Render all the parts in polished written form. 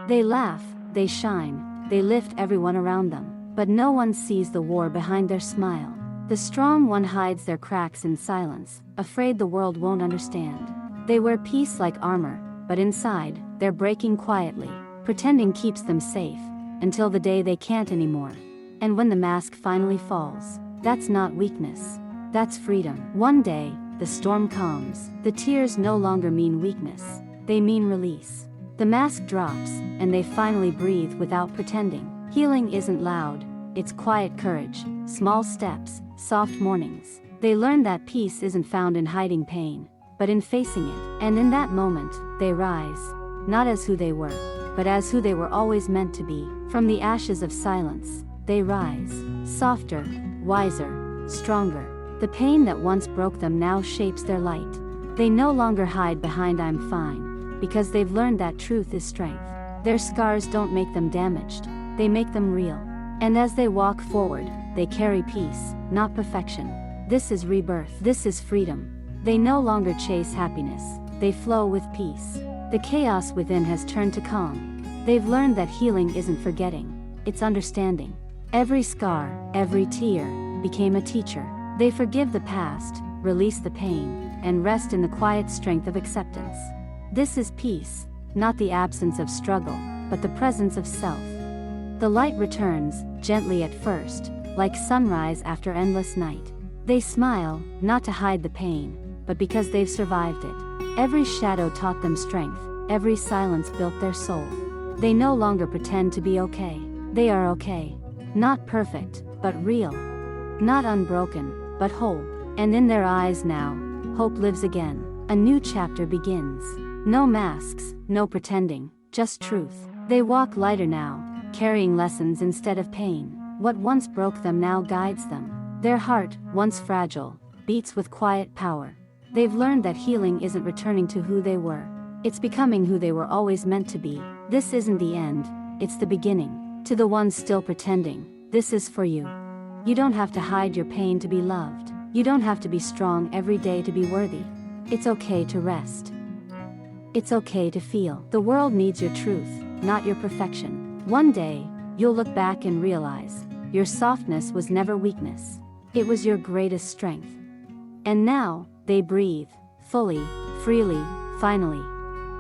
They laugh, they shine, they lift everyone around them, but no one sees the war behind their smile. The strong one hides their cracks in silence, afraid the world won't understand. They wear peace like armor, but inside, they're breaking quietly. Pretending keeps them safe, until the day they can't anymore. And when the mask finally falls, that's not weakness. That's freedom. One day, the storm calms. The tears no longer mean weakness. They mean release. The mask drops, and they finally breathe without pretending. Healing isn't loud, it's quiet courage, small steps, soft mornings. They learn that peace isn't found in hiding pain, but in facing it. And in that moment, they rise, not as who they were, but as who they were always meant to be. From the ashes of silence, they rise, softer, wiser, stronger. The pain that once broke them now shapes their light. They no longer hide behind "I'm fine," because they've learned that truth is strength. Their scars don't make them damaged, they make them real. And as they walk forward, they carry peace, not perfection. This is rebirth. This is freedom. They no longer chase happiness, they flow with peace. The chaos within has turned to calm. They've learned that healing isn't forgetting, it's understanding. Every scar, every tear, became a teacher. They forgive the past, release the pain, and rest in the quiet strength of acceptance. This is peace, not the absence of struggle, but the presence of self. The light returns, gently at first, like sunrise after endless night. They smile, not to hide the pain, but because they've survived it. Every shadow taught them strength, every silence built their soul. They no longer pretend to be okay. They are okay. Not perfect, but real. Not unbroken, but whole. And in their eyes now, hope lives again. A new chapter begins. No masks, no pretending, just truth. They walk lighter now, carrying lessons instead of pain. What once broke them now guides them. Their heart, once fragile, beats with quiet power. They've learned that healing isn't returning to who they were. It's becoming who they were always meant to be. This isn't the end, it's the beginning. To the ones still pretending, this is for you. You don't have to hide your pain to be loved. You don't have to be strong every day to be worthy. It's okay to rest. It's okay to feel. The world needs your truth, not your perfection. One day, you'll look back and realize, your softness was never weakness. It was your greatest strength. And now, they breathe, fully, freely, finally.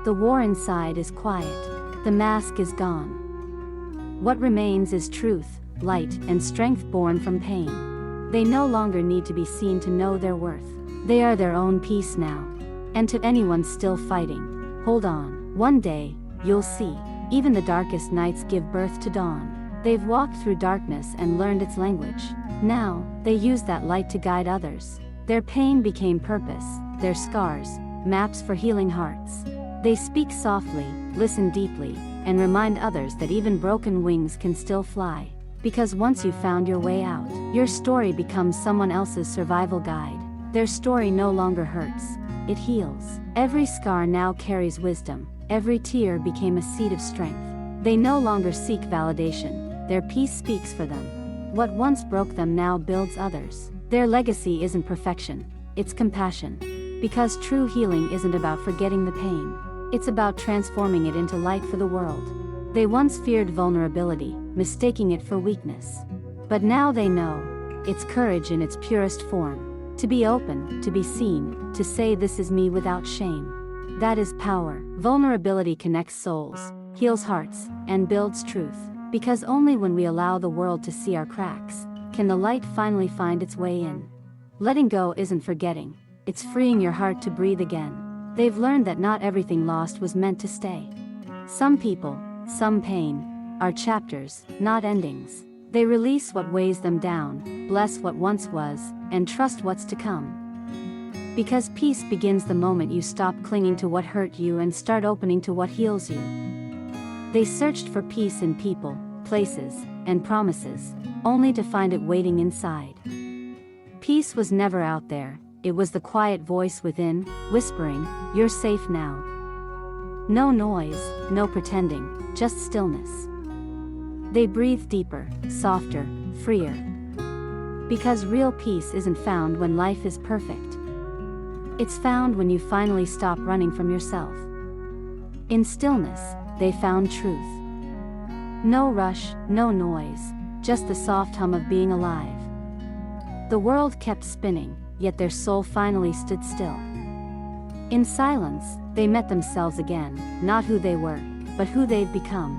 The war inside is quiet. The mask is gone. What remains is truth, light, and strength born from pain. They no longer need to be seen to know their worth. They are their own peace now. And to anyone still fighting, hold on. One day, you'll see, even the darkest nights give birth to dawn. They've walked through darkness and learned its language. Now, they use that light to guide others. Their pain became purpose, their scars, maps for healing hearts. They speak softly, listen deeply, and remind others that even broken wings can still fly. Because once you found your way out, your story becomes someone else's survival guide. Their story no longer hurts, it heals. Every scar now carries wisdom, every tear became a seed of strength. They no longer seek validation, their peace speaks for them. What once broke them now builds others. Their legacy isn't perfection, it's compassion. Because true healing isn't about forgetting the pain, it's about transforming it into light for the world. They once feared vulnerability, mistaking it for weakness. But now they know, it's courage in its purest form. To be open, to be seen, to say this is me without shame. That is power. Vulnerability connects souls, heals hearts, and builds truth. Because only when we allow the world to see our cracks, can the light finally find its way in. Letting go isn't forgetting, it's freeing your heart to breathe again. They've learned that not everything lost was meant to stay. Some people, some pain, are chapters, not endings. They release what weighs them down, bless what once was, and trust what's to come. Because peace begins the moment you stop clinging to what hurt you and start opening to what heals you. They searched for peace in people, places, and promises, only to find it waiting inside. Peace was never out there, it was the quiet voice within, whispering, "You're safe now." No noise, no pretending, just stillness. They breathe deeper, softer, freer. Because real peace isn't found when life is perfect. It's found when you finally stop running from yourself. In stillness, they found truth. No rush, no noise, just the soft hum of being alive. The world kept spinning, yet their soul finally stood still. In silence, they met themselves again, not who they were, but who they've become.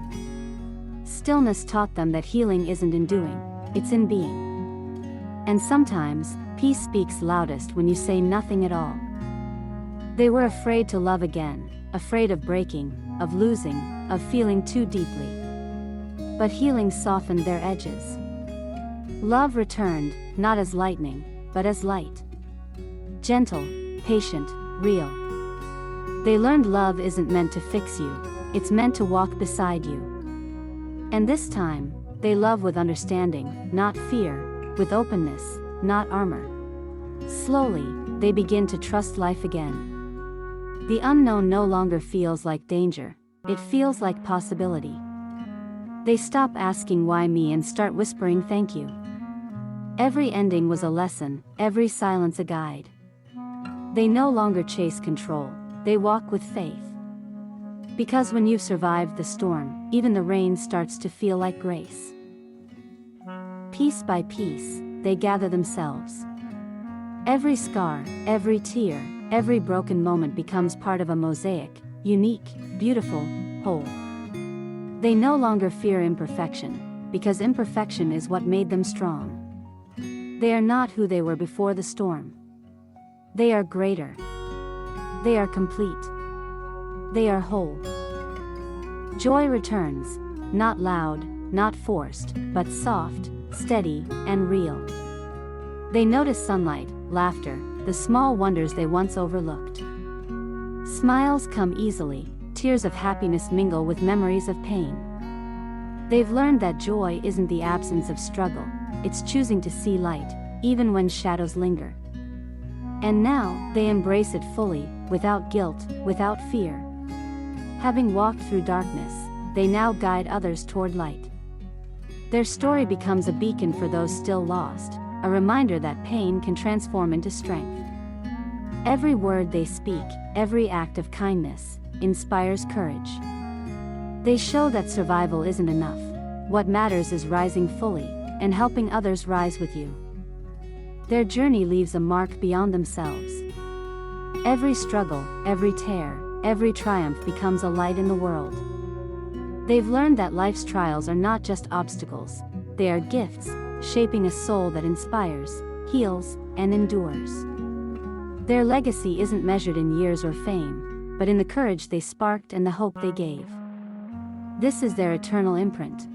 Stillness taught them that healing isn't in doing, it's in being. And sometimes, peace speaks loudest when you say nothing at all. They were afraid to love again, afraid of breaking, of losing, of feeling too deeply. But healing softened their edges. Love returned, not as lightning, but as light. Gentle, patient, real. They learned love isn't meant to fix you, it's meant to walk beside you. And this time, they love with understanding, not fear, with openness, not armor. Slowly, they begin to trust life again. The unknown no longer feels like danger, it feels like possibility. They stop asking why me and start whispering thank you. Every ending was a lesson, every silence a guide. They no longer chase control, they walk with faith. Because when you've survived the storm, even the rain starts to feel like grace. Piece by piece, they gather themselves. Every scar, every tear, every broken moment becomes part of a mosaic, unique, beautiful, whole. They no longer fear imperfection, because imperfection is what made them strong. They are not who they were before the storm. They are greater. They are complete. They are whole. Joy returns, not loud, not forced, but soft, steady, and real. They notice sunlight, laughter, the small wonders they once overlooked. Smiles come easily, tears of happiness mingle with memories of pain. They've learned that joy isn't the absence of struggle, it's choosing to see light, even when shadows linger. And now, they embrace it fully, without guilt, without fear. Having walked through darkness, they now guide others toward light. Their story becomes a beacon for those still lost, a reminder that pain can transform into strength. Every word they speak, every act of kindness, inspires courage. They show that survival isn't enough. What matters is rising fully, and helping others rise with you. Their journey leaves a mark beyond themselves. Every struggle, every tear, every triumph becomes a light in the world. They've learned that life's trials are not just obstacles, they are gifts, shaping a soul that inspires, heals, and endures. Their legacy isn't measured in years or fame, but in the courage they sparked and the hope they gave. This is their eternal imprint.